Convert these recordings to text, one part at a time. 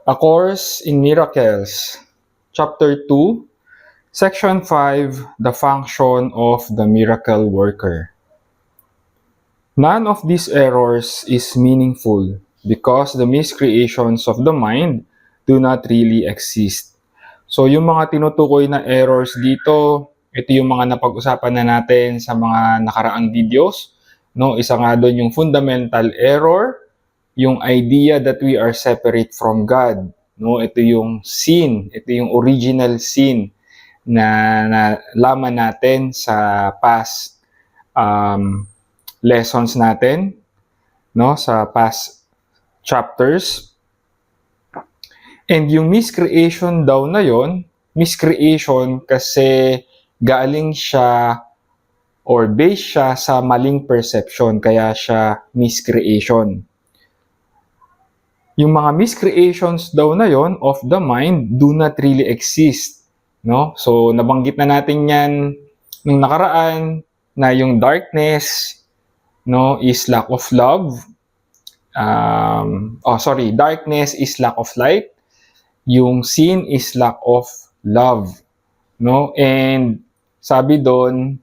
A Course in Miracles, Chapter 2, Section 5, The Function of the Miracle Worker. None of these errors is meaningful because the miscreations of the mind do not really exist. So yung mga tinutukoy na errors dito, ito yung mga napag-usapan na natin sa mga nakaraang videos. No, isa nga doon yung fundamental error, yung idea that we are separate from God. No, ito yung sin, ito yung original sin na laman natin sa past lessons natin, no, sa past chapters. And yung miscreation daw na yon, miscreation kasi galing siya or based siya sa maling perception, kaya siya miscreation. Yung mga miscreations daw na yon of the mind do not really exist, no? So nabanggit na natin 'yan nung nakaraan na yung darkness, no, is lack of love. Darkness is lack of light. Yung sin is lack of love, no? And sabi doon,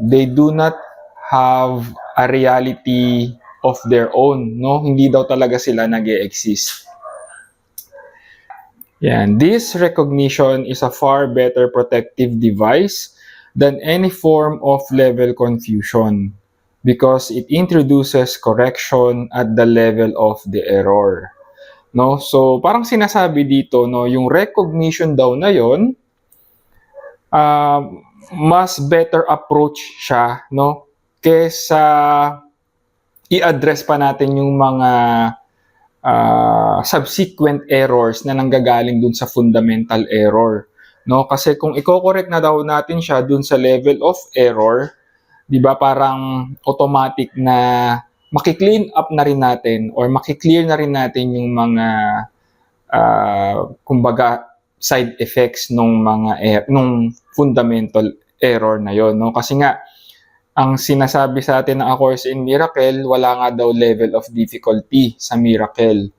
they do not have a reality of their own, no? Hindi daw talaga sila nag-e-exist. Yan. This recognition is a far better protective device than any form of level confusion because it introduces correction at the level of the error. No? So, parang sinasabi dito, no, yung recognition daw na yon, mas better approach siya, no, kesa i-address pa natin yung mga subsequent errors na nanggagaling dun sa fundamental error, no? Kasi kung i-correct na daw natin siya dun sa level of error, 'di ba, parang automatic na maki-clean up na rin natin or maki-clear na rin natin yung mga kumbaga side effects nung nung fundamental error na yon, no? Kasi nga ang sinasabi sa atin ng A Course in Miracle, wala nga daw level of difficulty sa miracle,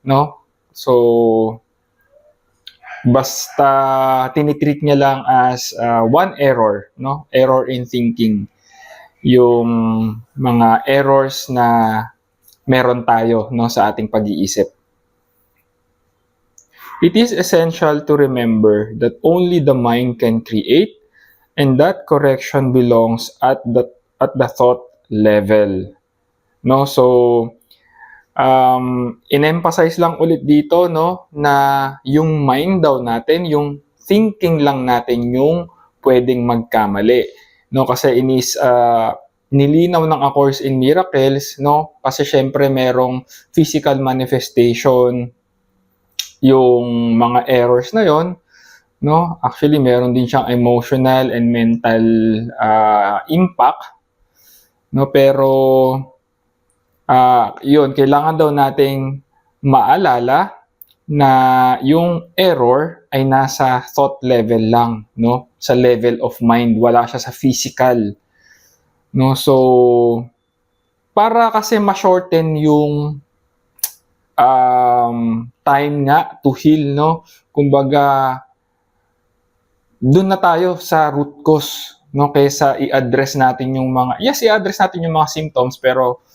no? So basta tinitreat niya lang as one error, no? Error in thinking. Yung mga errors na meron tayo, no, sa ating pag-iisip. It is essential to remember that only the mind can create, and that correction belongs at the thought level. No, so in-emphasize lang ulit dito, no, na yung mind daw natin, yung thinking lang natin yung pwedeng magkamali, no, kasi nilinaw ng A Course in Miracles, no, kasi syempre merong physical manifestation yung mga errors na yon, no. Actually meron din siyang emotional and mental impact, no, pero yun, kailangan daw nating maalala na yung error ay nasa thought level lang, no, sa level of mind, wala siya sa physical, no. So para kasi ma-shorten yung time nga to heal, no, kumbaga doon na tayo sa root cause, no, kaysa i-address natin yung i-address natin yung mga symptoms, pero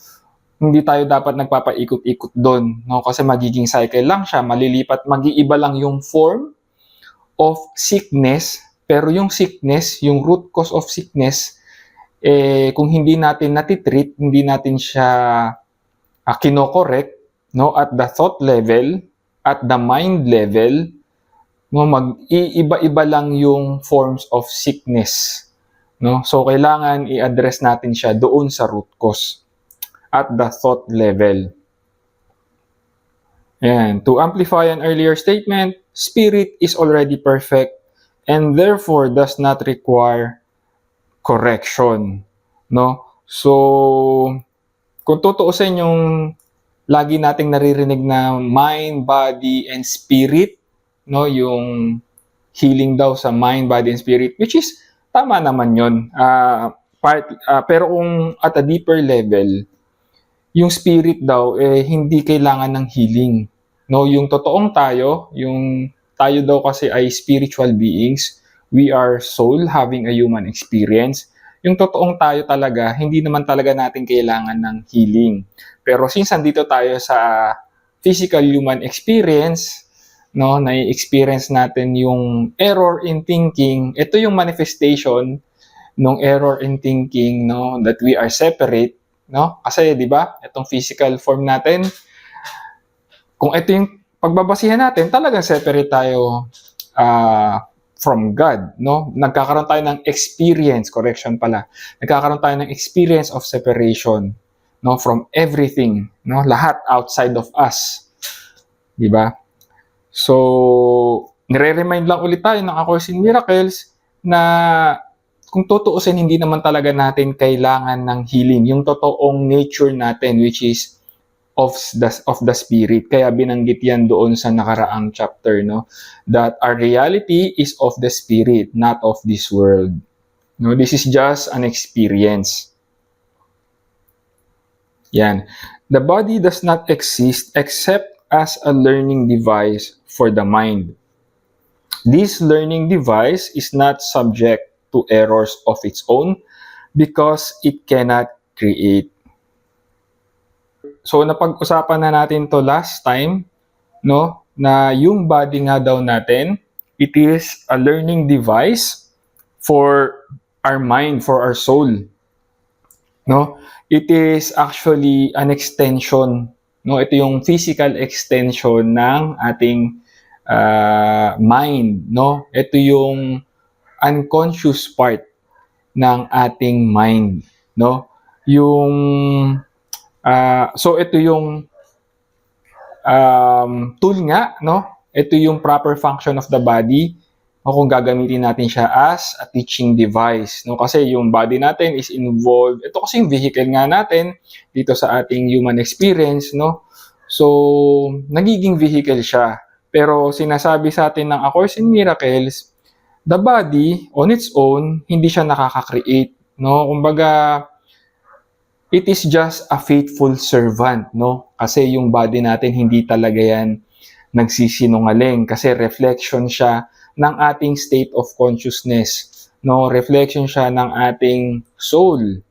hindi tayo dapat nagpapaikot-ikot doon, no, kasi magiging cycle lang siya, malilipat, mag-iiba lang yung form of sickness, pero yung sickness, yung root cause of sickness, kung hindi natin natitreat, hindi natin siya kino-correct, no, at the thought level, at the mind level, no, mag-iiba-iba lang yung forms of sickness, no. So kailangan i-address natin siya doon sa root cause at the thought level. And to amplify an earlier statement, spirit is already perfect and therefore does not require correction, no. So kung tutuusin yung lagi nating naririnig na mind, body, and spirit, no, yung healing daw sa mind, body, and spirit, which is tama naman yun. Pero kung at a deeper level, yung spirit daw hindi kailangan ng healing, no, yung totoong tayo, yung tayo daw kasi ay spiritual beings, we are soul having a human experience. Yung totoong tayo talaga, hindi naman talaga natin kailangan ng healing. Pero since andito tayo sa physical human experience, no, na-experience natin yung error in thinking, ito yung manifestation ng error in thinking, no, that we are separate, no? Kasi 'di ba, itong physical form natin, kung ito yung pagbabasihan natin, talagang separate tayo from God, no? Nagkakaroon tayo ng experience, correction pala. Nagkakaroon tayo ng experience of separation, no, from everything, no? Lahat outside of us. 'Di ba? So, nire-remind lang ulit tayo ng A Course in Miracles na kung tutuusin, hindi naman talaga natin kailangan ng healing. Yung totoong nature natin, which is of the spirit. Kaya binanggit yan doon sa nakaraang chapter, no? That our reality is of the spirit, not of this world. No, this is just an experience. Yan. The body does not exist except as a learning device for the mind. This learning device is not subject to errors of its own because it cannot create. So napag-usapan na natin to last time, no, na yung body nga daw natin, it is a learning device for our mind, for our soul. No? It is actually an extension, no? Ito yung physical extension ng ating mind, no? Ito yung unconscious part ng ating mind, no? Yung so ito yung tool nga, no? Ito yung proper function of the body, o kung gagamitin natin siya as a teaching device, no? Kasi yung body natin is involved, ito kasi yung vehicle nga natin dito sa ating human experience, no? So, nagiging vehicle siya. Pero sinasabi sa atin ng A Course in Miracles, the body on its own, hindi siya nakaka-create, no? Kumbaga, it is just a faithful servant, no? Kasi yung body natin, hindi talaga yan nagsisinungaling kasi reflection siya ng ating state of consciousness, no? Reflection siya ng ating soul.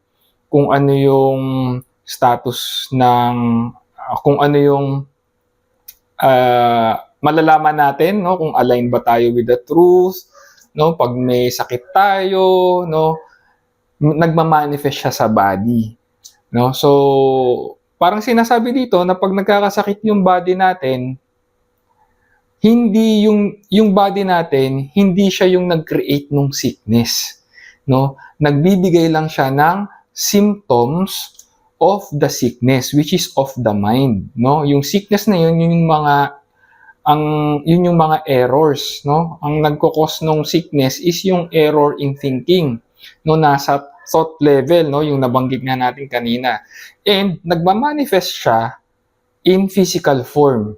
Kung ano yung status ng kung ano yung malalaman natin, no? Kung align ba tayo with the truth, no? Pag may sakit tayo, no? Nagma-manifest siya sa body. No? So, parang sinasabi dito na pag nagkakasakit yung body natin, hindi yung body natin, hindi siya yung nag-create ng sickness, no? Nagbibigay lang siya ng symptoms of the sickness, which is of the mind, no? Yung sickness na yun, yun yung mga errors, no? Ang nagko-cause ng sickness is yung error in thinking, no? Nasa thought level, no, yung nabanggit nga natin kanina. And nagma-manifest siya in physical form.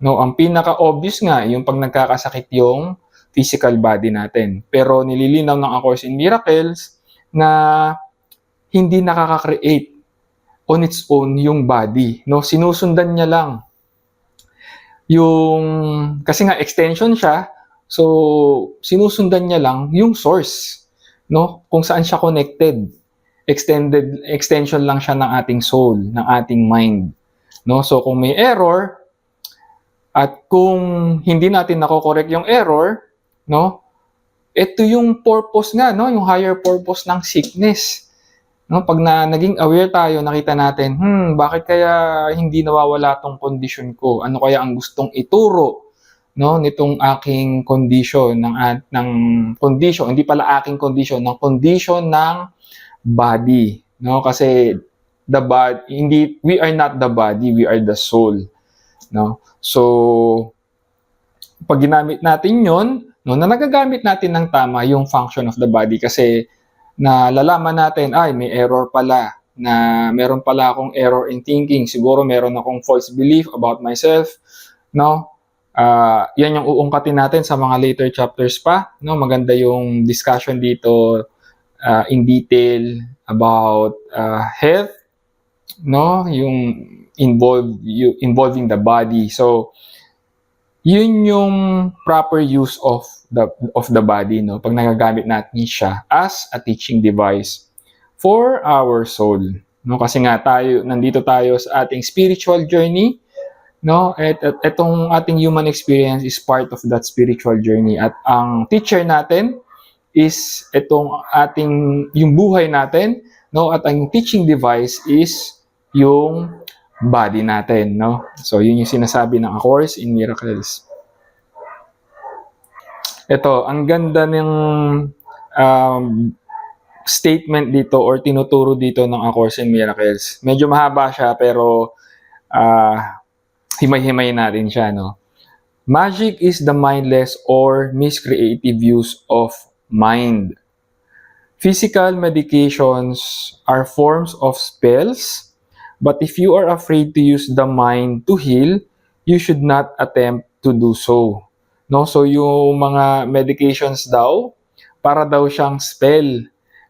No, ang pinaka-obvious nga yung pag nagkakasakit yung physical body natin. Pero nililinaw ng A Course in Miracles na hindi nakaka-create on its own yung body, no? Sinusundan niya lang yung kasi nga extension siya, so sinusundan niya lang yung source, no? Kung saan siya connected. Extension lang siya ng ating soul, ng ating mind, no? So kung may error at kung hindi natin nako-correct yung error, no? Ito yung purpose nga, no? Yung higher purpose ng sickness. No? Pag naging aware tayo, nakita natin, bakit kaya hindi nawawala tong condition ko? Ano kaya ang gustong ituro, no, nitong aking condition ng condition, hindi pala aking condition, ng condition ng body, no? Kasi the body, hindi, we are not the body, we are the soul, no? So pag ginamit natin 'yon, no, na nagagamit natin ng tama yung function of the body kasi nalalaman natin, ay may error pala, na meron pala akong error in thinking, siguro meron akong false belief about myself, no? Yan yung uungkatin natin sa mga later chapters pa, no? Maganda yung discussion dito in detail about health, no? Yung involving the body. So, yun yung proper use of the body, no? Pag nagagamit natin siya as a teaching device for our soul, no? Kasi nga nandito tayo sa ating spiritual journey, no? At itong ating human experience is part of that spiritual journey, at ang teacher natin is yung buhay natin, no? At ang teaching device is yung body natin, no? So, yun yung sinasabi ng A Course in Miracles. Ito, ang ganda ng statement dito or tinuturo dito ng A Course in Miracles. Medyo mahaba siya pero himay-himay natin siya, no? Magic is the mindless or miscreative use of mind. Physical medications are forms of spells, but if you are afraid to use the mind to heal, you should not attempt to do so. No, so yung mga medications daw, para daw siyang spell,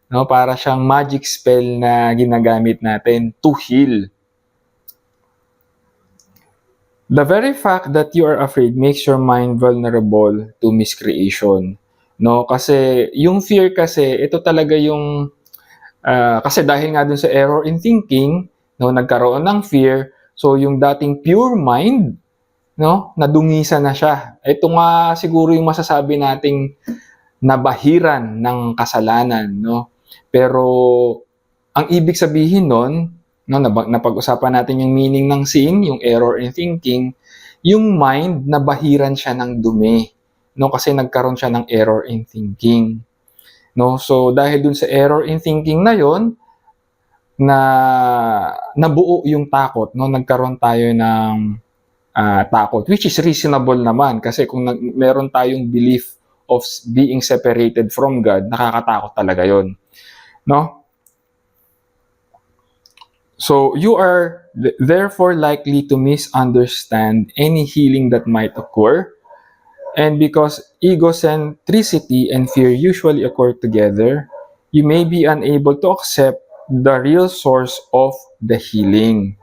no, para siyang magic spell na ginagamit natin to heal. The very fact that you are afraid makes your mind vulnerable to miscreation. No, kasi yung fear kasi, ito talaga yung kasi dahil nga dun sa error in thinking, no, nagkaroon ng fear, so yung dating pure mind, no, nadungisan na siya. Ito nga siguro yung masasabi nating nabahiran ng kasalanan, no. Pero ang ibig sabihin nun, no, napag-usapan natin yung meaning ng sin, yung error in thinking, yung mind nabahiran siya ng dumi, no, kasi nagkaroon siya ng error in thinking. No, so dahil dun sa error in thinking na yon, na nabuo yung takot, no, nagkaroon tayo ng takot, which is reasonable naman kasi kung meron tayong belief of being separated from God, nakakatakot talaga yon, no? So you are therefore likely to misunderstand any healing that might occur. And because egocentricity and fear usually occur together, you may be unable to accept the real source of the healing.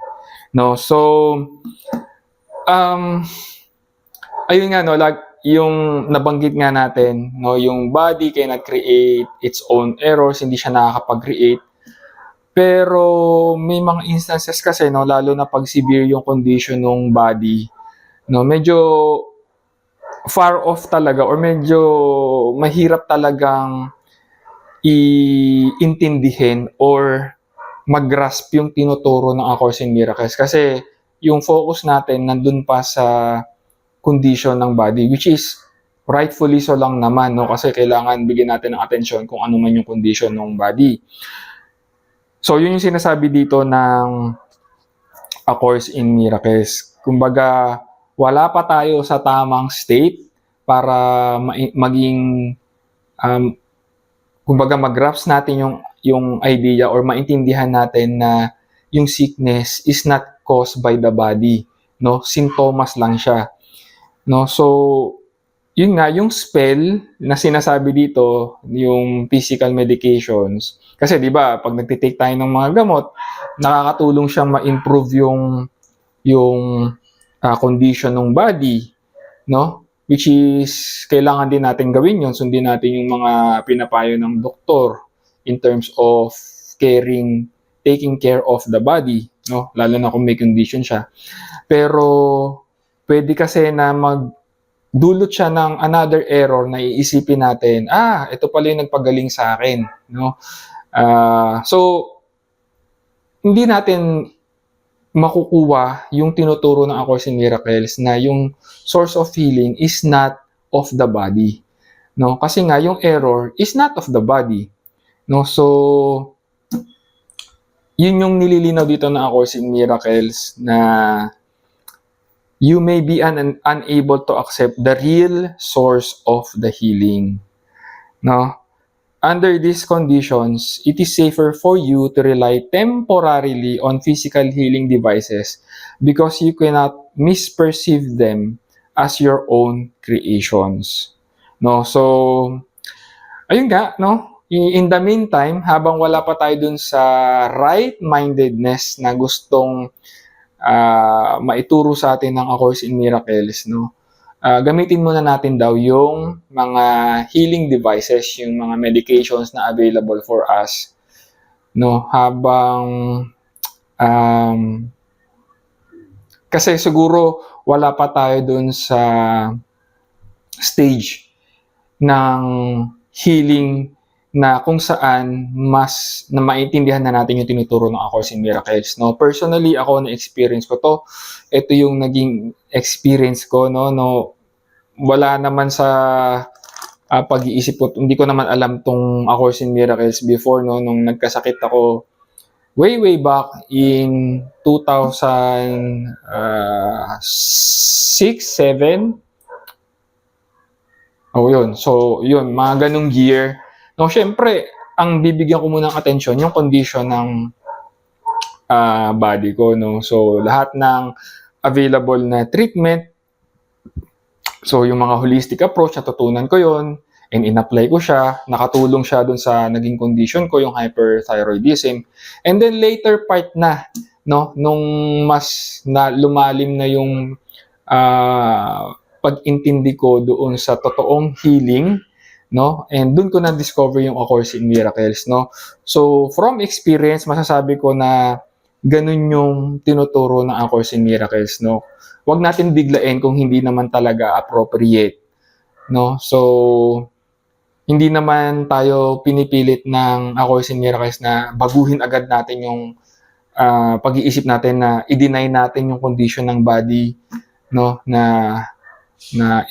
No, so ayun nga, no, like yung nabanggit nga natin, no, yung body cannot create its own errors, hindi siya nakakapag-create. Pero may mga instances kasi, no, lalo na pag severe yung condition ng body, no, medyo far off talaga or medyo mahirap talagang iintindihin or mag-grasp yung tinuturo ng A Course in Miracles kasi yung focus natin nandun pa sa condition ng body, which is rightfully so lang naman, no, kasi kailangan bigyan natin ng atensyon kung ano man yung condition ng body. So yun yung sinasabi dito ng A Course in Miracles. Kumbaga, wala pa tayo sa tamang state para maging kumbaga mag-grasp natin yung idea or maintindihan natin na yung sickness is not caused by the body, no, sintomas lang siya, no. So yun nga, yung spell na sinasabi dito, yung physical medications, kasi di ba pag nagtitake tayo ng mga gamot, nakakatulong siyang ma-improve yung condition ng body, no? Which is, kailangan din natin gawin yun, sundin natin yung mga pinapayo ng doktor in terms of taking care of the body, no? Lalo na kung may condition siya. Pero, pwede kasi na magdulot siya ng another error na iisipin natin, ito pala yung nagpagaling sa akin, no? So, hindi natin makukuha yung tinuturo ng A Course in Miracles na yung source of healing is not of the body, no? Kasi nga yung error is not of the body, no? So yun yung nililinaw dito ng A Course in Miracles na you may be unable to accept the real source of the healing, no? Under these conditions, it is safer for you to rely temporarily on physical healing devices because you cannot misperceive them as your own creations. No, so ayun nga, no, In the meantime, habang wala pa tayo dun sa right-mindedness na gustong maituro sa atin ng A Course in Miracles, no? Gamitin muna natin daw yung mga healing devices, yung mga medications na available for us, no? Habang kasi siguro wala pa tayo dun sa stage ng healing na kung saan mas na maintindihan na natin yung tinuturo ng A Course in Miracles, no? Personally, ako na-experience ko to. Ito yung naging experience ko, no? Wala naman sa pag-iisip ko, hindi ko naman alam tong A Course in Miracles before, no? Nung nagkasakit ako way back in 2006, 7. Yun. So, yun, mga ganung year. No, syempre, ang bibigyan ko muna ng atensyon yung condition ng body ko, no. So, lahat ng available na treatment, so yung mga holistic approach, natutunan ko yun, and in-apply ko siya, nakatulong siya dun sa naging condition ko, yung hyperthyroidism. And then later part na, no, nung mas na lumalim na yung pag-intindi ko doon sa totoong healing, no? And doon ko na-discover yung A Course in Miracles, no? So, from experience, masasabi ko na ganun yung tinuturo ng A Course in Miracles, no? Huwag natin biglain kung hindi naman talaga appropriate, no? So, hindi naman tayo pinipilit ng A Course in Miracles na baguhin agad natin yung pag-iisip natin, na i-deny natin yung condition ng body, no? Na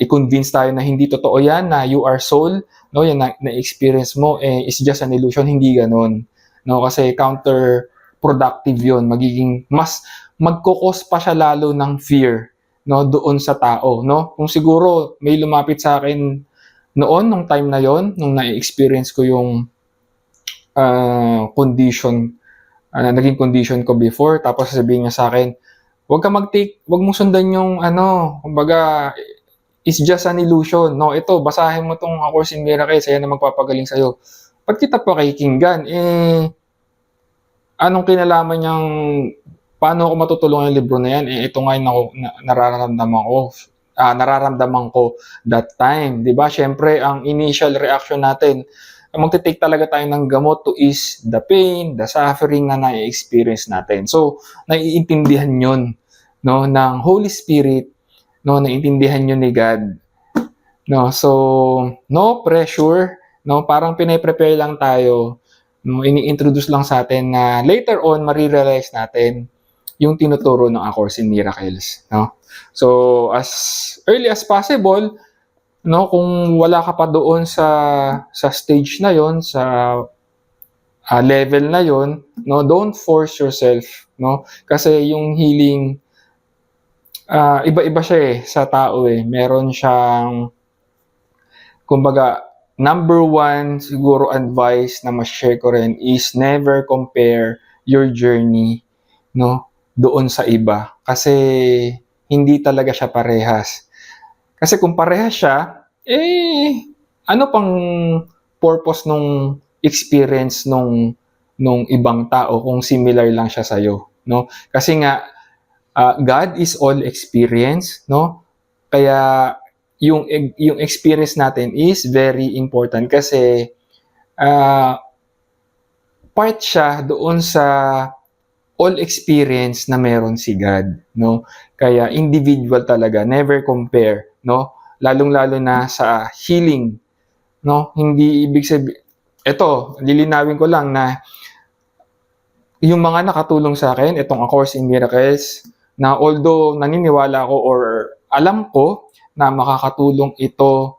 i-convince tayo na hindi totoo yan, na you are soul, no? Yan na-experience mo, is just an illusion. Hindi ganun, no? Kasi counterproductive yun. Magiging mas magkukos pa siya lalo ng fear, no? Doon sa tao, no? Kung siguro may lumapit sa akin noon, nung time na yon, nung na-experience ko yung condition, naging condition ko before, tapos sabihin niya sa akin, wag mong sundan yung kumbaga, it's just an illusion, no? Ito, basahin mo tong A Course in Miracles, ayan na magpapagaling sa'yo. Ba't kita pakikinggan? Anong kinalaman niyang, paano ako matutulungan yung libro na yan? Ito nga yung nararamdaman ko that time. Diba? Siyempre, ang initial reaction natin, magte-take talaga tayo ng gamot to ease the pain, the suffering na na-experience natin. So, naiintindihan yun, no, ng Holy Spirit, no, naiintindihan yun ni God. No, so, no pressure, no, parang pine-prepare lang tayo, no, ini-introduce lang sa atin na later on, marirealize natin yung tinuturo ng A Course in Miracles, no. So, as early as possible, no, kung wala ka pa doon sa stage na yon, sa level na yon, no, don't force yourself, no, kasi yung healing, iba-iba siya sa tao meron siyang, kumbaga, number one siguro advice na ma-share ko rin is never compare your journey, no, doon sa iba, kasi hindi talaga siya parehas. Kasi kung parehas siya, ano pang purpose nung experience nung ibang tao kung similar lang siya sa'yo, no? Kasi nga, God is all experience, no? Kaya yung experience natin is very important kasi part siya doon sa all experience na meron si God, no? Kaya individual talaga, never compare, no? Lalong-lalo na sa healing, no? Hindi ibig sabihin, ito, lilinawin ko lang na yung mga nakatulong sa akin, itong A Course in Miracles, na although naniniwala ko or alam ko na makakatulong ito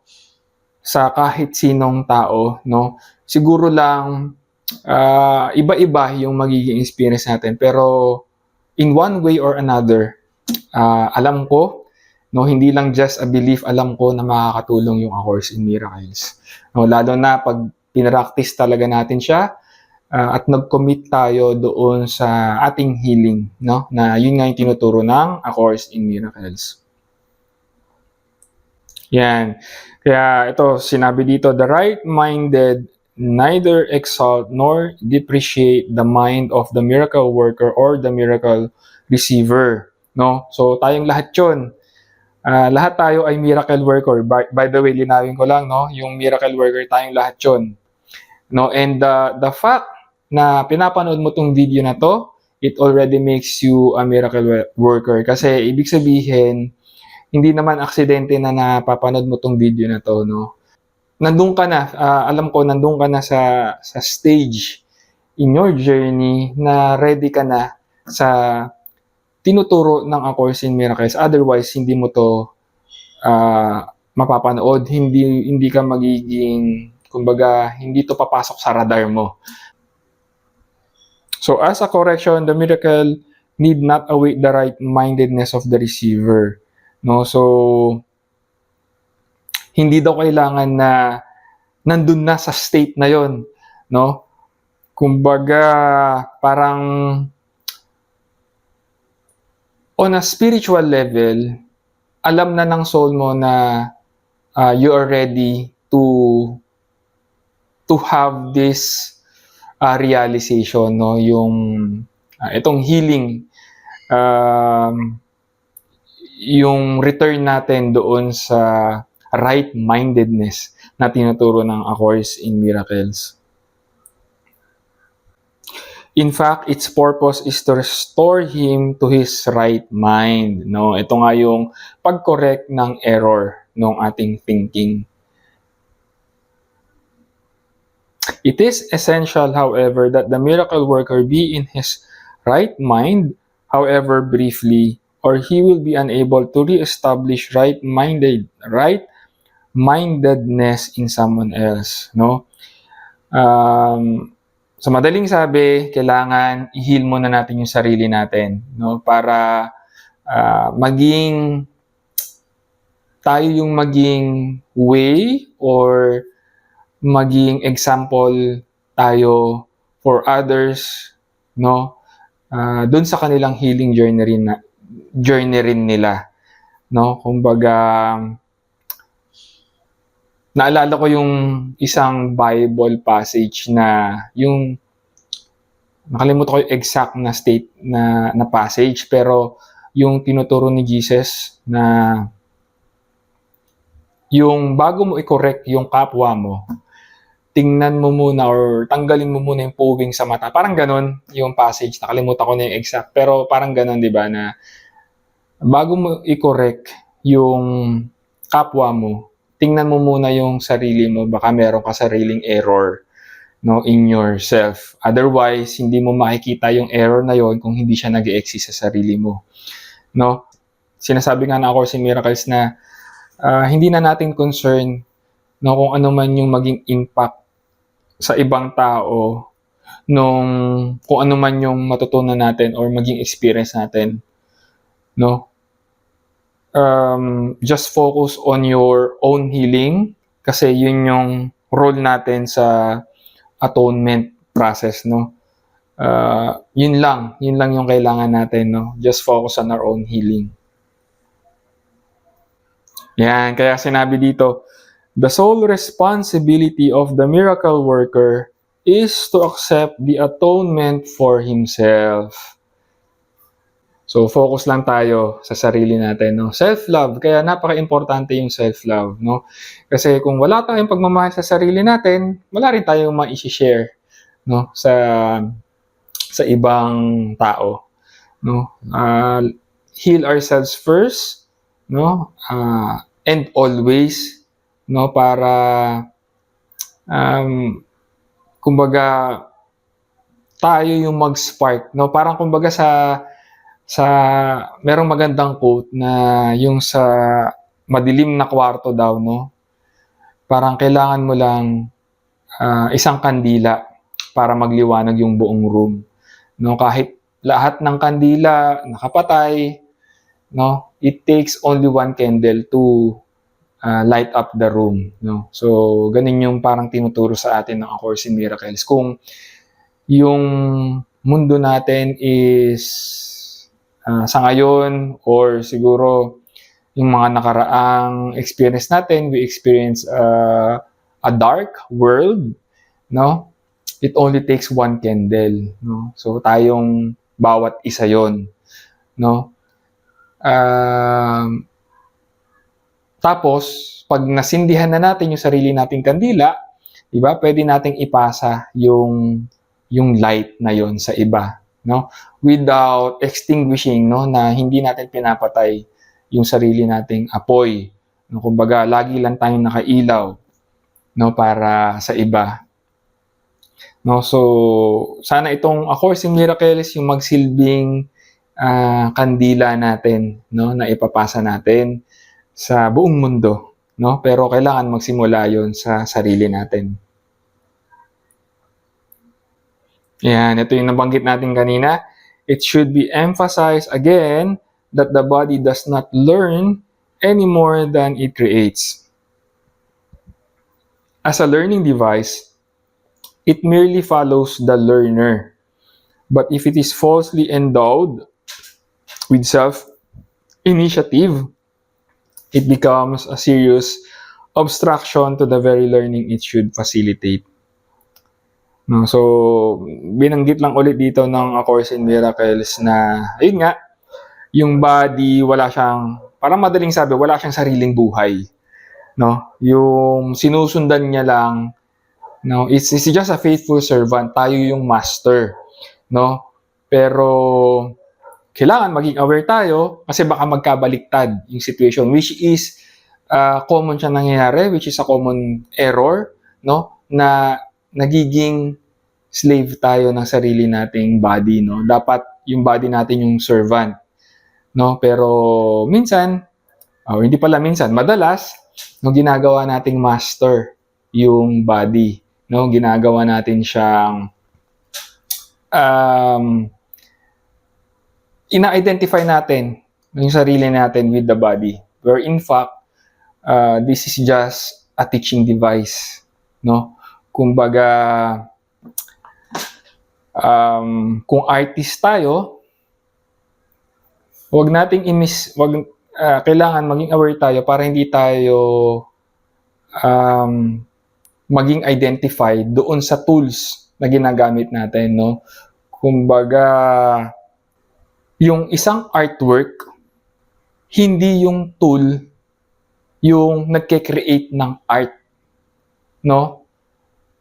sa kahit sinong tao, no? Siguro lang iba-iba yung magiging experience natin, pero in one way or another, alam ko, no, hindi lang just a belief, alam ko na makakatulong yung A Course in Miracles, no? Lalo na pag pinractice talaga natin siya, at nag-commit tayo doon sa ating healing, no, na yun nga yung tinuturo ng A Course in Miracles. Yan. Kaya ito, sinabi dito, the right-minded neither exalt nor depreciate the mind of the miracle worker or the miracle receiver. No? So, tayong lahat yun. Lahat tayo ay miracle worker. By the way, linawin ko lang, no? Yung miracle worker, tayong lahat yun. No? And the fact na pinapanood mo tong video na to, it already makes you a miracle worker. Kasi ibig sabihin, hindi naman aksidente na napapanood mo tong video na to, no? Nandun ka na, alam ko, nandun ka na sa stage in your journey na ready ka na sa tinuturo ng A Course in Miracles. Otherwise, hindi mo to mapapanood. Hindi ka magiging, kumbaga, hindi to papasok sa radar mo. So, as a correction, the miracle need not await the right-mindedness of the receiver. No? So, hindi daw kailangan na nandun na sa state na yon, no? Kumbaga, parang on a spiritual level, alam na ng soul mo na you are ready to have this realization, no? Yung itong healing, yung return natin doon sa right-mindedness na tinuturo ng A Course in Miracles. In fact, its purpose is to restore him to his right mind. No? Ito nga yung pag-correct ng error ng ating thinking. It is essential, however, that the miracle worker be in his right mind, however briefly, or he will be unable to re-establish right-mindedness in someone else. No? Sa madaling sabi, kailangan i-heal muna natin yung sarili natin, no? Para maging tayo yung maging way or maging example tayo for others, no? Doon sa kanilang healing journey rin nila, no? Kumbaga, naalala ko yung isang Bible passage na yung nakalimutan ko yung exact na state na passage, pero yung tinuturo ni Jesus na yung bago mo i-correct yung kapwa mo, tingnan mo muna or tanggalin mo muna yung pawing sa mata. Parang ganon yung passage. Nakalimutan ko na yung exact. Pero parang ganon, di ba, na bago mo i-correct yung kapwa mo, tingnan mo muna yung sarili mo. Baka meron ka sariling error, no, in yourself. Otherwise, hindi mo makikita yung error na yon kung hindi siya nag-exist sa sarili mo. No? Sinasabi nga na A Course in Miracles na hindi na natin concern, no, kung ano man yung maging impact sa ibang tao kung ano man yung matutunan natin or maging experience natin, no? Just focus on your own healing kasi yun yung role natin sa atonement process, no? Yun lang yung kailangan natin, no? Just focus on our own healing. Yan, kaya sinabi dito, the sole responsibility of the miracle worker is to accept the atonement for himself. So, focus lang tayo sa sarili natin, no? Self-love, kaya napaka-importante yung self-love, no? Kasi kung wala tayong pagmamahal sa sarili natin, wala rin tayong ma-share, no? Sa ibang tao, no? Heal ourselves first, no? And always, no, para kumbaga tayo yung mag-spark, no? Parang kumbaga sa merong magandang quote na yung sa madilim na kwarto daw, no? Parang kailangan mo lang isang kandila para magliwanag yung buong room, no? Kahit lahat ng kandila nakapatay, no? It takes only one candle to light up the room, no? So, ganun yung parang tinuturo sa atin ng A Course in Miracles. Kung yung mundo natin is sa ngayon or siguro yung mga nakaraang experience natin, we experience a dark world, no? It only takes one candle, no? So tayong bawat isa 'yon, no? Tapos pag nasindihan na natin yung sarili nating kandila, 'di ba? Pwede nating ipasa yung light na 'yon sa iba, no? Without extinguishing, no, na hindi natin pinapatay yung sarili nating apoy. No, kumbaga lagi lang tayong nakailaw, no, para sa iba. No, so sana itong A Course in Miracles yung magsilbing kandila natin, no, na ipapasa natin sa buong mundo, no? Pero kailangan magsimula 'yon sa sarili natin. Yan, ito yung nabanggit natin kanina. It should be emphasized again that the body does not learn any more than it creates. As a learning device, it merely follows the learner. But if it is falsely endowed with self-initiative, it becomes a serious obstruction to the very learning it should facilitate. No, so, binanggit lang ulit dito ng A Course in Miracles na, ayun nga, yung body, wala siyang, parang madaling sabi, wala siyang sariling buhay. No? Yung sinusundan niya lang, no, it's just a faithful servant, tayo yung master. No? Pero, kailangan maging aware tayo kasi baka magkabaliktad yung situation, which is common siya nangyayari, which is a common error, no, na nagiging slave tayo ng sarili nating body, no. Dapat yung body natin yung servant, no, pero minsan, hindi pala minsan, madalas, no, ginagawa nating master yung body, no, ginagawa natin siyang ina-identify natin yung sarili natin with the body, where in fact this is just a teaching device, no? Kumbaga, kung artist tayo, kailangan maging aware tayo para hindi tayo maging identified doon sa tools na ginagamit natin, no? Kumbaga, yung isang artwork, hindi yung tool yung nagke-create ng art, no?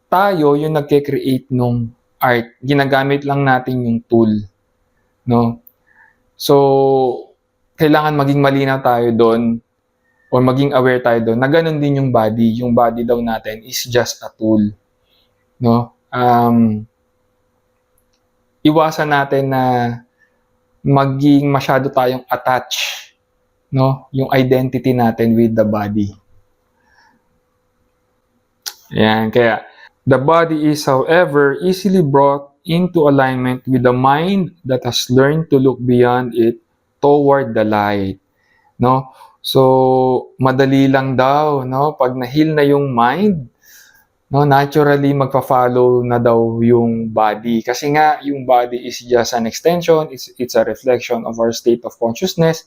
Tayo yung nagke-create ng art. Ginagamit lang natin yung tool, no? So, kailangan maging malinaw tayo doon or maging aware tayo doon na ganun din yung body. Yung body daw natin is just a tool, no? Iwasan natin na maging masyado tayong attached, no, yung identity natin with the body. Yan, kaya the body is, however, easily brought into alignment with the mind that has learned to look beyond it toward the light, no? So, madali lang daw, no, pag na-heal na yung mind, no, naturally magpa-follow na daw yung body kasi nga yung body is just an extension, it's a reflection of our state of consciousness.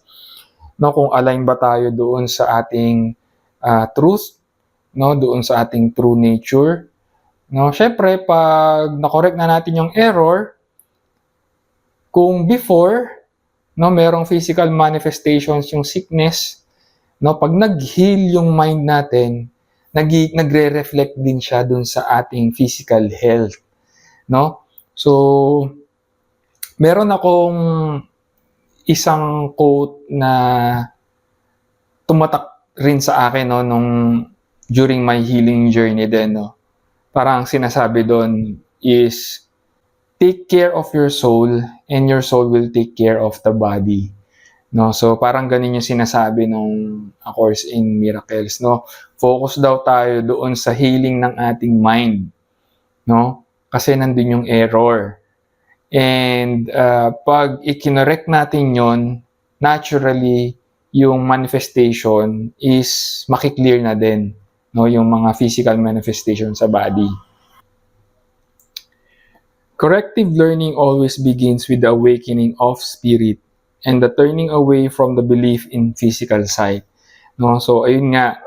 No, kung align ba tayo doon sa ating truth, no, doon sa ating true nature, no. Syempre pag na-correct na natin yung error, kung before, no, merong physical manifestations yung sickness, no, pag nag-heal yung mind natin, nagre-reflect din siya doon sa ating physical health, no. So meron akong isang quote na tumatak rin sa akin, no, during my healing journey din, no. Parang sinasabi doon is, take care of your soul and your soul will take care of the body, no. So parang ganun yung sinasabi nung A Course in Miracles, no. Focus daw tayo doon sa healing ng ating mind, no, kasi nandun yung error. And pag ikinorek natin yon, naturally yung manifestation is makiklear na din, no, yung mga physical manifestation sa body. Corrective learning always begins with the awakening of spirit and the turning away from the belief in physical sight, no. So ayun nga,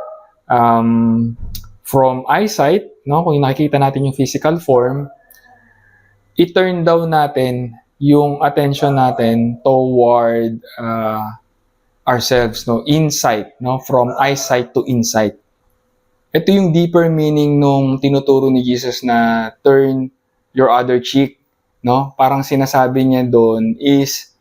from eyesight, no, kung nakikita natin yung physical form, i-turn down natin yung attention natin toward ourselves, no, insight, no, from eyesight to insight. Ito yung deeper meaning nung tinuturo ni Jesus na turn your other cheek, no? Parang sinasabi niya doon is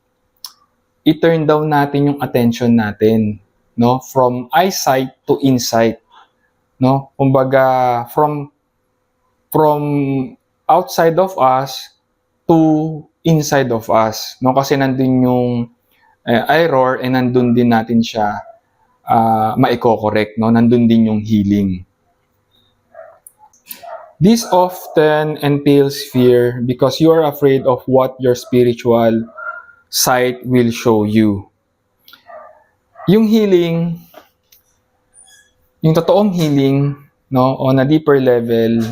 i-turn down natin yung attention natin, no? From eyesight to insight, no? Kumbaga from outside of us to inside of us, no? Kasi nandun yung error and nandun din natin siya maiko-correct, no? Nandun din yung healing. This often entails fear because you are afraid of what your spiritual sight will show you. Yung healing, yung totoong healing, no, on a deeper level,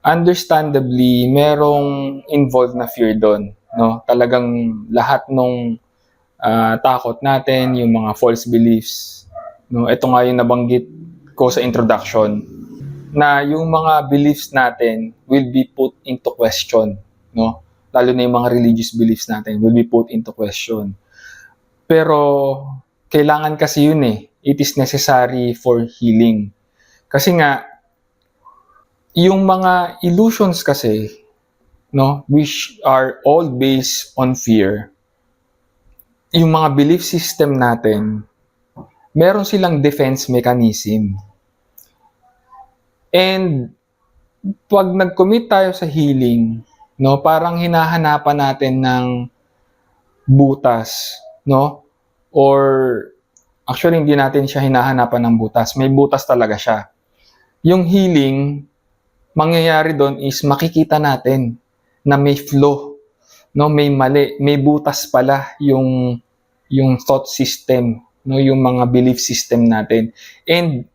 understandably, merong involved na fear doon, no? Talagang lahat nung takot natin, yung mga false beliefs, no? Ito nga yung nabanggit ko sa introduction, na yung mga beliefs natin will be put into question, no? Lalo na yung mga religious beliefs natin will be put into question. Pero kailangan kasi yun eh. It is necessary for healing. Kasi nga yung mga illusions kasi, no, which are all based on fear, yung mga belief system natin, meron silang defense mechanism. And pag nag-commit tayo sa healing, no, parang hinahanapan natin ng butas, no? Or actually hindi natin siya hinahanapan ng butas. May butas talaga siya. Yung healing, mangyayari doon is makikita natin na may flow, no, may mali, may butas pala yung thought system, no, yung mga belief system natin. And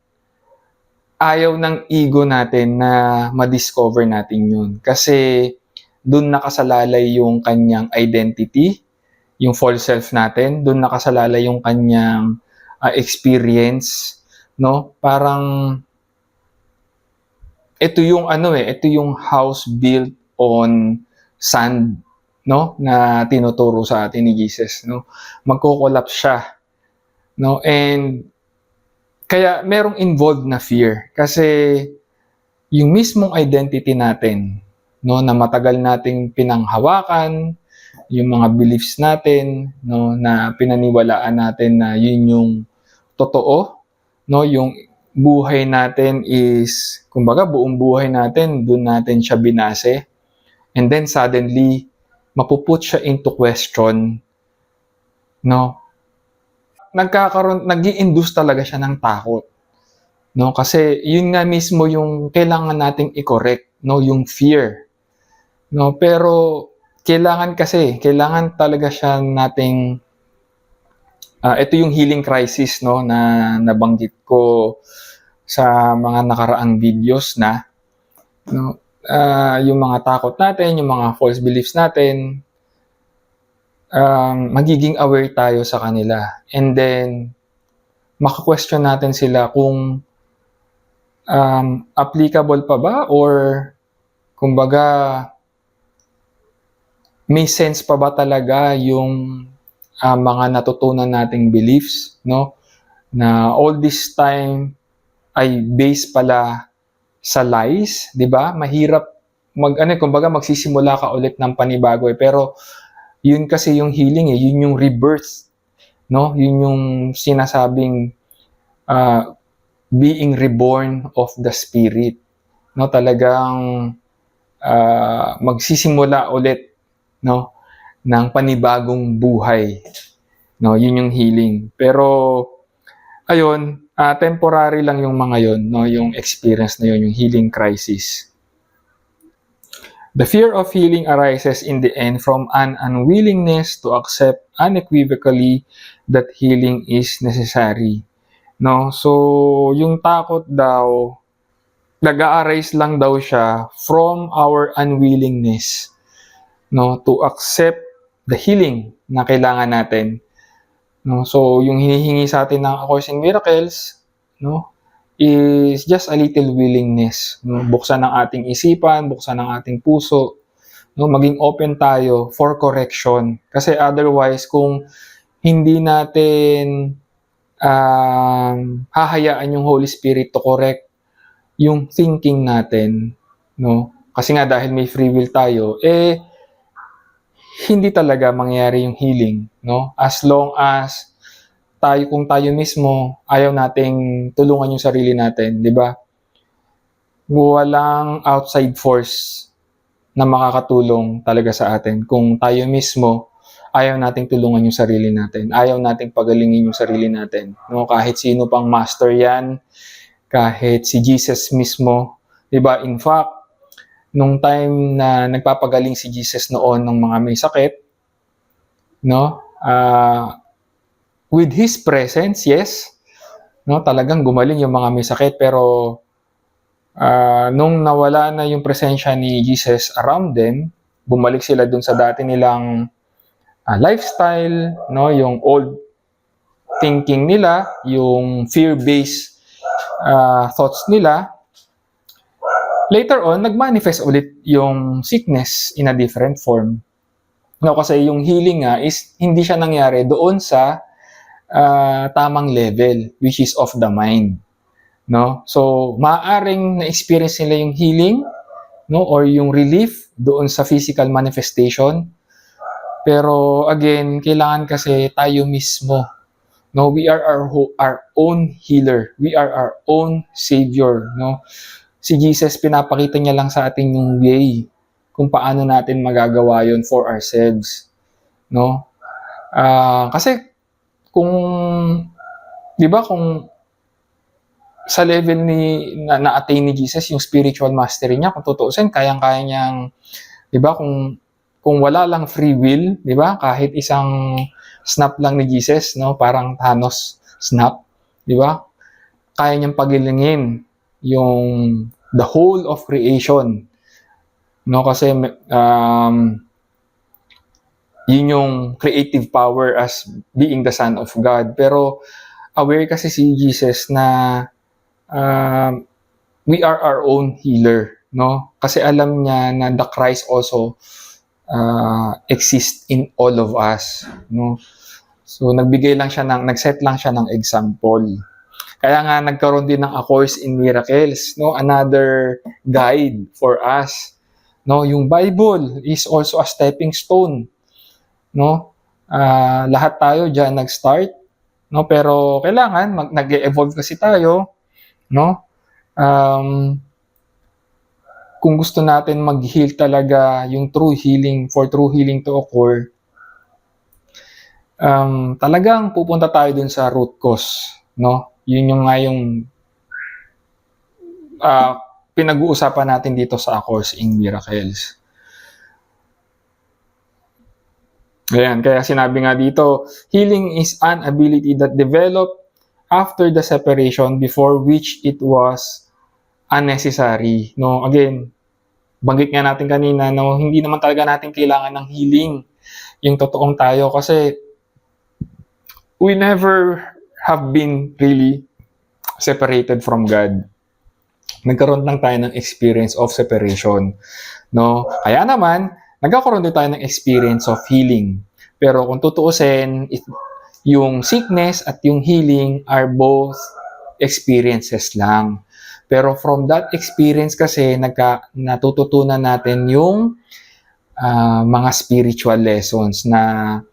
ayaw ng ego natin na ma-discover natin yun. Kasi doon nakasalalay yung kanyang identity, yung false self natin, doon nakasalalay yung kanyang experience, no? Parang ito yung ito yung house built on sand, no? Na tinuturo sa atin ni Jesus, no? Magko-collapse siya, no? And kaya merong involved na fear kasi yung mismong identity natin, no, na matagal nating pinanghawakan, yung mga beliefs natin, no, na pinaniwalaan natin na yun yung totoo, no, yung buhay natin is, kumbaga buong buhay natin, doon natin siya binase. And then suddenly, mapuput siya into question, no. Nag-i-induce talaga siya ng takot, no? Kasi yun nga mismo yung kailangan nating i-correct, no, yung fear, no? Pero kailangan talaga siya nating ito yung healing crisis, no, na nabanggit ko sa mga nakaraang videos na, no, yung mga takot natin, yung mga false beliefs natin, magiging aware tayo sa kanila. And then, maka-question natin sila kung applicable pa ba or kumbaga may sense pa ba talaga yung mga natutunan nating beliefs, no? Na all this time ay based pala sa lies, 'di ba? Mahirap kumbaga magsisimula ka ulit ng panibago eh. Pero yun kasi yung healing eh, yun yung rebirth, no? Yun yung sinasabing being reborn of the spirit, no? Talagang magsisimula ulit, no, ng panibagong buhay, no? Yun yung healing. Pero ayun, temporary lang yung mga yun, no? Yung experience na yun, yung healing crisis. The fear of healing arises in the end from an unwillingness to accept unequivocally that healing is necessary, no? So, yung takot daw, nag-a-arise lang daw siya from our unwillingness, no, to accept the healing na kailangan natin, no? So, yung hinihingi sa atin ng A Course in Miracles, no, is just a little willingness, no? Buksan ang ating isipan, buksan ang ating puso, no? Maging open tayo for correction. Kasi otherwise, kung hindi natin hahayaan yung Holy Spirit to correct yung thinking natin, no? Kasi nga dahil may free will tayo, hindi talaga mangyayari yung healing, no? As long as kung tayo mismo ayaw nating tulungan yung sarili natin, di ba? Walang outside force na makakatulong talaga sa atin kung tayo mismo ayaw nating tulungan yung sarili natin, ayaw nating pagalingin yung sarili natin, no? Kahit sino pang master yan, kahit si Jesus mismo, di ba? In fact, nung time na nagpapagaling si Jesus noon ng mga may sakit, no? With His presence, yes, no? Talagang gumaling yung mga may sakit, pero nung nawala na yung presensya ni Jesus around them, bumalik sila dun sa dati nilang lifestyle, no? Yung old thinking nila, yung fear-based thoughts nila. Later on, nag-manifest ulit yung sickness in a different form. No, kasi yung healing nga is hindi siya nangyari doon sa tamang level, which is of the mind, no? So maaaring na-experience nila yung healing, no, or yung relief doon sa physical manifestation, pero again, kailangan kasi tayo mismo, no, we are our own healer, we are our own savior, no? Si Jesus, pinapakita niya lang sa atin yung way kung paano natin magagawa yon for ourselves, no? Kasi kung, di ba, kung sa level na-attain ni Jesus, yung spiritual mastery niya, kung tutuusin, kayang-kaya niyang, di ba, kung wala lang free will, di ba, kahit isang snap lang ni Jesus, no, parang Thanos snap, di ba, kaya niyang pagilingin yung the whole of creation, no, kasi yun yung creative power as being the Son of God. Pero aware kasi si Jesus na we are our own healer, no? Kasi alam niya na the Christ also exists in all of us, no? So nag-set lang siya ng example. Kaya nga nagkaroon din ng A Course in Miracles, no? Another guide for us, no? Yung Bible is also a stepping stone, no? Lahat tayo diyan nag-start, no? Pero kailangan nag-evolve kasi tayo, no? Kung gusto natin mag-heal talaga, yung true healing, for true healing to occur, talagang pupunta tayo dun sa root cause, no? Yun yung nga yung pinag-uusapan natin dito sa A Course in Miracles. Ayan, kaya sinabi nga dito, healing is an ability that developed after the separation before which it was unnecessary. No, again, banggit nga natin kanina, no, hindi naman talaga natin kailangan ng healing yung totoong tayo kasi we never have been really separated from God. Nagkaroon lang tayo ng experience of separation, no? Kaya naman, nagkakaroon din tayo ng experience of healing. Pero kung tutuusin, yung sickness at yung healing are both experiences lang. Pero from that experience kasi, natututunan natin yung mga spiritual lessons na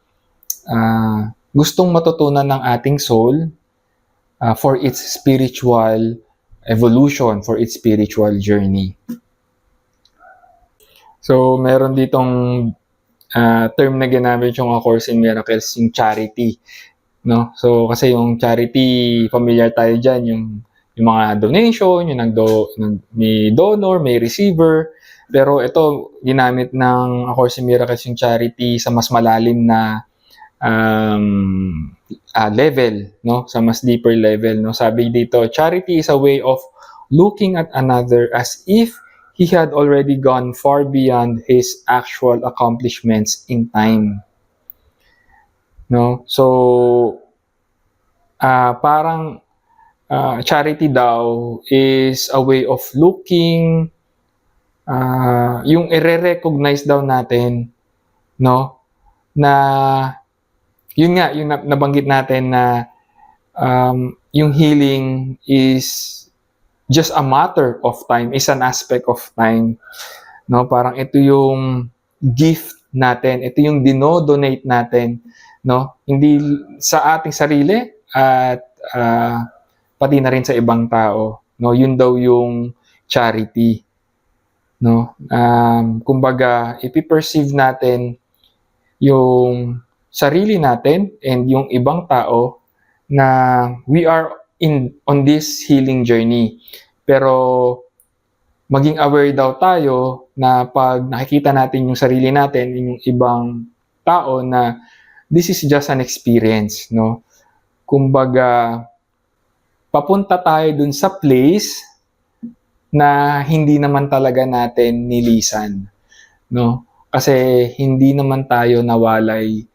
gustong matutunan ng ating soul for its spiritual evolution, for its spiritual journey. So, meron ditong term na ginamit yung A Course in Miracles, yung charity, no? So, kasi yung charity, familiar tayo dyan, yung mga donation, yung may donor, may receiver. Pero ito, ginamit ng A Course in Miracles yung charity sa mas malalim na level, no? Sa mas deeper level, no? Sabi dito, charity is a way of looking at another as if he had already gone far beyond his actual accomplishments in time. No? So, parang charity daw is a way of looking, yung i-recognize daw natin, no, na yun nga, yung nabanggit natin na yung healing is just a matter of time, is an aspect of time, no? Parang ito yung gift natin, ito yung dinodonate natin, no? Hindi sa ating sarili at pati na rin sa ibang tao, no? Yun daw yung charity, no? Kumbaga, ipi-perceive natin yung sarili natin and yung ibang tao na we are on this healing journey. Pero maging aware daw tayo na pag nakikita natin yung sarili natin, yung ibang tao, na this is just an experience, no? Kumbaga, papunta tayo dun sa place na hindi naman talaga natin nilisan, no? Kasi hindi naman tayo nawalay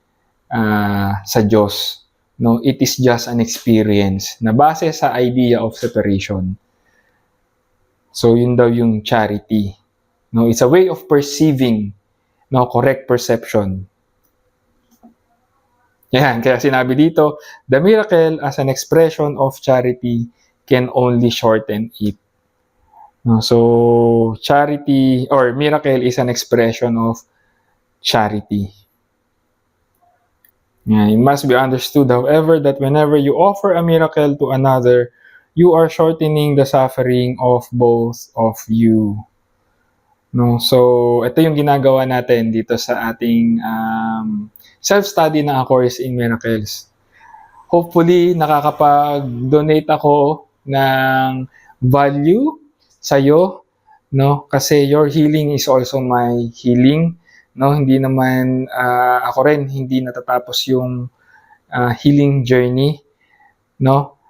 sa Diyos, no? It is just an experience na base sa idea of separation. So yun daw yung charity, no? It's a way of perceiving, no, correct perception. Yan, kaya sinabi dito, the miracle as an expression of charity can only shorten it. No, so charity or miracle is an expression of charity. Yeah, it must be understood, however, that whenever you offer a miracle to another, you are shortening the suffering of both of you. No, so ito yung ginagawa natin dito sa ating self-study ng A Course in Miracles. Hopefully, nakakapag-donate ako ng value sa'yo, no? Kasi your healing is also my healing, no? Hindi naman ako rin hindi natatapos yung healing journey, no?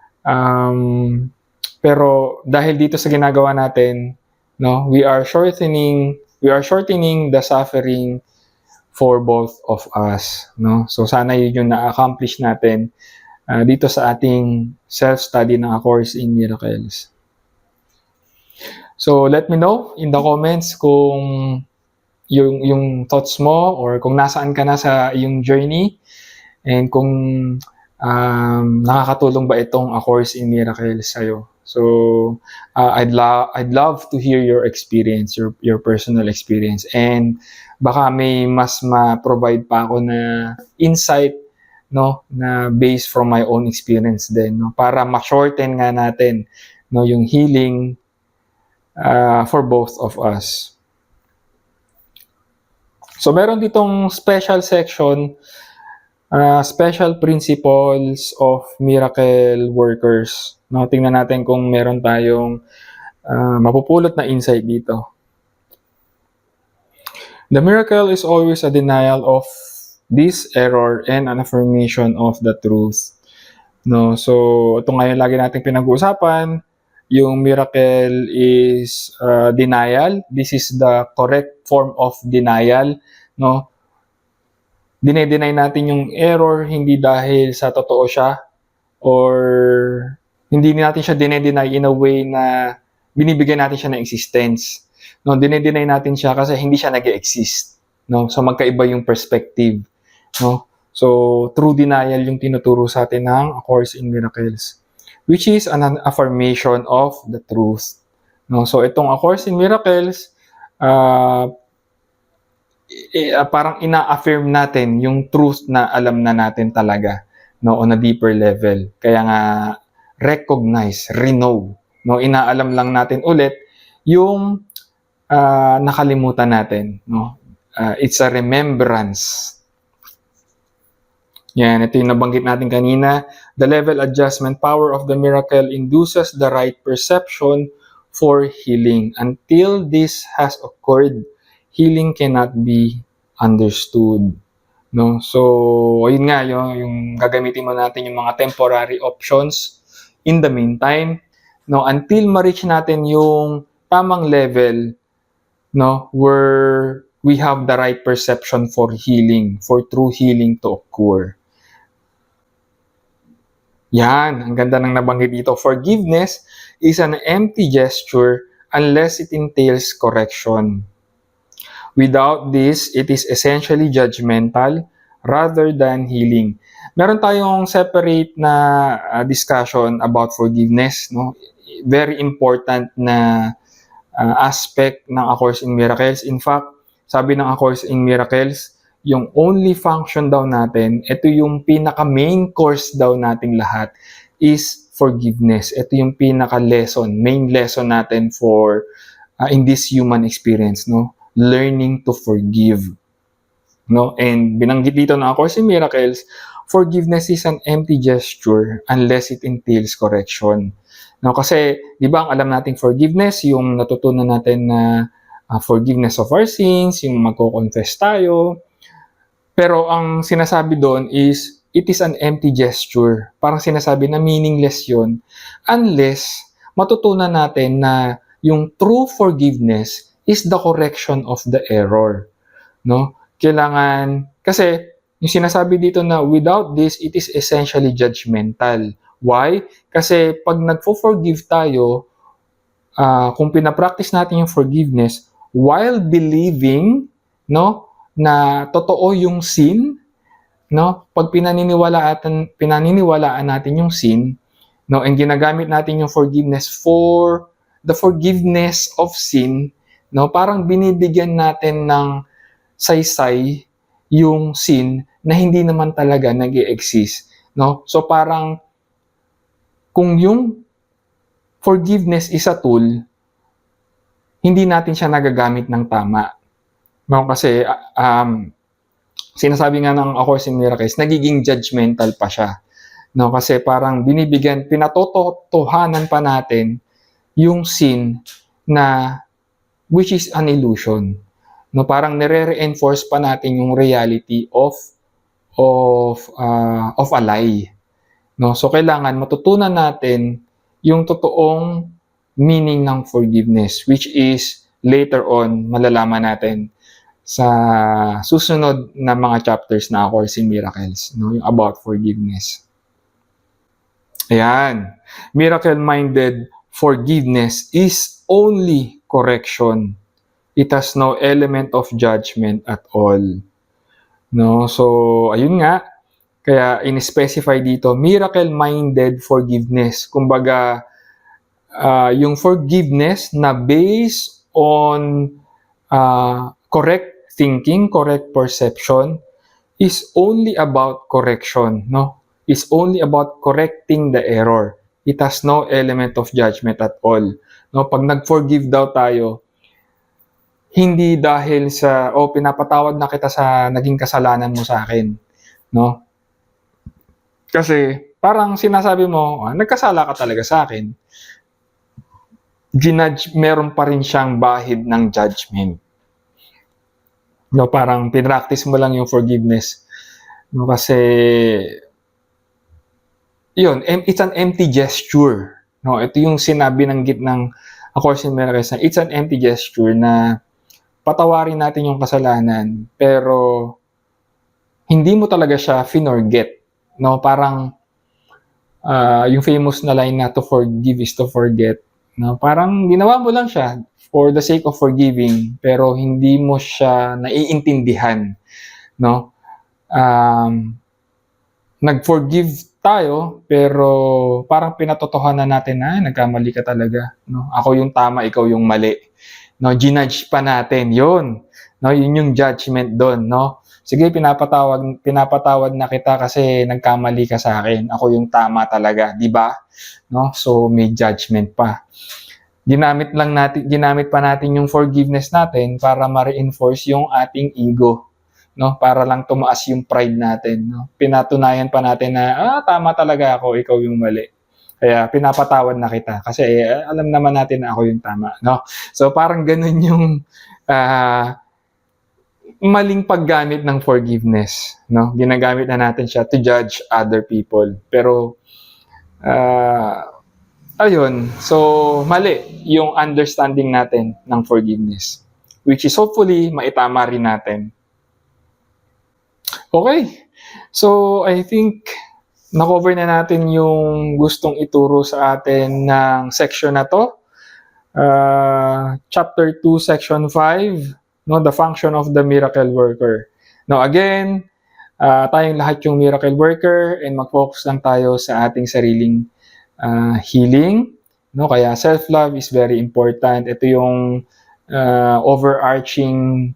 Pero dahil dito sa ginagawa natin, no, we are shortening the suffering for both of us, no? So sana yun yung na-accomplish natin dito sa ating self-study ng A Course in Miracles. So let me know in the comments kung yung thoughts mo or kung nasaan ka na sa iyong journey and kung nakakatulong ba itong A Course in Miracles sa'yo. So I'd love to hear your experience, your personal experience, and baka may mas ma-provide pa ako na insight, no, na based from my own experience din, no, para ma-shorten nga natin, no, yung healing for both of us. So meron ditong special section, special principles of miracle workers, no? Tingnan natin kung meron tayong mapupulot na insight dito. The miracle is always a denial of this error and an affirmation of the truth, no? So ito ngayon lagi nating pinag-uusapan. Yung miracle is denial. This is the correct form of denial, no? Dine-deny natin yung error hindi dahil sa totoo siya, or hindi natin siya dine-deny in a way na binibigyan natin siya ng existence, no? Dine-deny natin siya kasi hindi siya nag-exist, no? So magkaiba yung perspective, no? So true denial yung tinuturo sa atin ng A Course in Miracles, which is an affirmation of the truth, no? So itong A Course in Miracles, parang ina-affirm natin yung truth na alam na natin talaga, no, on a deeper level. Kaya nga recognize, know, no, inaalam lang natin ulit yung nakalimutan natin, no. It's a remembrance. Yan, ito yung nabanggit natin kanina. The level adjustment power of the miracle induces the right perception for healing. Until this has occurred, healing cannot be understood, no? So, ayun nga, yung gagamitin mo natin yung mga temporary options in the meantime, no? Until ma-reach natin yung tamang level, no, where we have the right perception for healing, for true healing to occur. Yan, ang ganda ng nabanggit dito. Forgiveness is an empty gesture unless it entails correction. Without this, it is essentially judgmental rather than healing. Meron tayong separate na discussion about forgiveness, no? Very important na aspect ng A Course in Miracles. In fact, sabi ng A Course in Miracles, yung only function daw natin, ito yung pinaka-main course daw nating lahat, is forgiveness. Ito yung pinaka-lesson, main lesson natin for in this human experience, no? Learning to forgive. No? And binanggit dito ng A Course in Miracles, forgiveness is an empty gesture unless it entails correction. No, kasi 'di ba ang alam nating forgiveness, yung natutunan natin na forgiveness of our sins, yung magko-confess tayo. Pero ang sinasabi doon is it is an empty gesture. Parang sinasabi na meaningless 'yon unless matutunan natin na yung true forgiveness is the correction of the error. No? Kailangan, kasi yung sinasabi dito na without this, it is essentially judgmental. Why? Kasi pag nagfo-forgive tayo, kung pinapractice natin yung forgiveness, while believing, no, na totoo yung sin, no, pag pinaniniwalaan natin yung sin, no, and ginagamit natin yung forgiveness for the forgiveness of sin, no, parang binibigyan natin ng saysay yung sin na hindi naman talaga nag-e-exist, no? So parang kung yung forgiveness is a tool, hindi natin siya nagagamit ng tama. No? Kasi sinasabi nga ng A Course in Miracles, nagiging judgmental pa siya. No? Kasi parang pinatotohanan pa natin yung sin na which is an illusion. No, parang nire-reinforce pa natin yung reality of a lie. No, so kailangan matutunan natin yung totoong meaning ng forgiveness, which is later on malalaman natin sa susunod na mga chapters na A Course in Miracles, no, yung about forgiveness. Ayan, miracle-minded forgiveness is only correction. It has no element of judgment at all. No? So, ayun nga. Kaya in-specify dito, miracle-minded forgiveness. Kumbaga, yung forgiveness na based on correct thinking, correct perception, is only about correction. No? Is only about correcting the error. It has no element of judgment at all. No? Pag nag-forgive daw tayo, hindi dahil sa, pinapatawad na kita sa naging kasalanan mo sa akin. No? Kasi, parang sinasabi mo, nagkasala ka talaga sa akin. Ginudge, meron pa rin siyang bahid ng judgment. No, parang pinractice mo lang yung forgiveness. No, kasi, yun, it's an empty gesture. No, ito yung sinabi ng A Course in Miracles na it's an empty gesture na patawarin natin yung kasalanan, pero hindi mo talaga siya finorget. No? Parang yung famous na line na to forgive is to forget. No? Parang ginawa mo lang siya for the sake of forgiving, pero hindi mo siya naiintindihan. No? Nag-forgive tayo, pero parang pinatotohanan natin na nagkamali ka talaga. No? Ako yung tama, ikaw yung mali. No, ginudge pa natin 'yon. No, yun yung judgment doon, no? Sige, pinapatawad na kita kasi nagkamali ka sa akin. Ako yung tama talaga, 'di ba? No? So may judgment pa. Ginamit pa natin yung forgiveness natin para ma-reinforce yung ating ego, no? Para lang tumaas yung pride natin, no? Pinatunayan pa natin na tama talaga ako, ikaw yung mali. Kaya pinapatawad na kita kasi alam naman natin na ako yung tama, no? So parang ganun yung maling paggamit ng forgiveness, no? Ginagamit na natin siya to judge other people. Pero ayun, so mali yung understanding natin ng forgiveness, which is hopefully maitama rin natin. Okay. So I think na-cover na natin yung gustong ituro sa atin ng section na to. Chapter 2, Section 5, no, the function of the miracle worker. Now again, tayong lahat yung miracle worker and mag-focus lang tayo sa ating sariling healing. No? Kaya self-love is very important. Ito yung overarching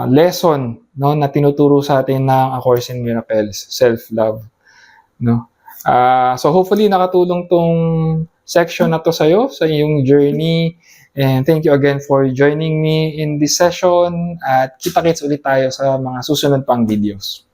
lesson, no, na tinuturo sa atin ng A Course in Miracles, self-love. No? So hopefully nakatulong tong section na to sa'yo, sa iyong journey. And thank you again for joining me in this session. At kita-kits ulit tayo sa mga susunod pang videos.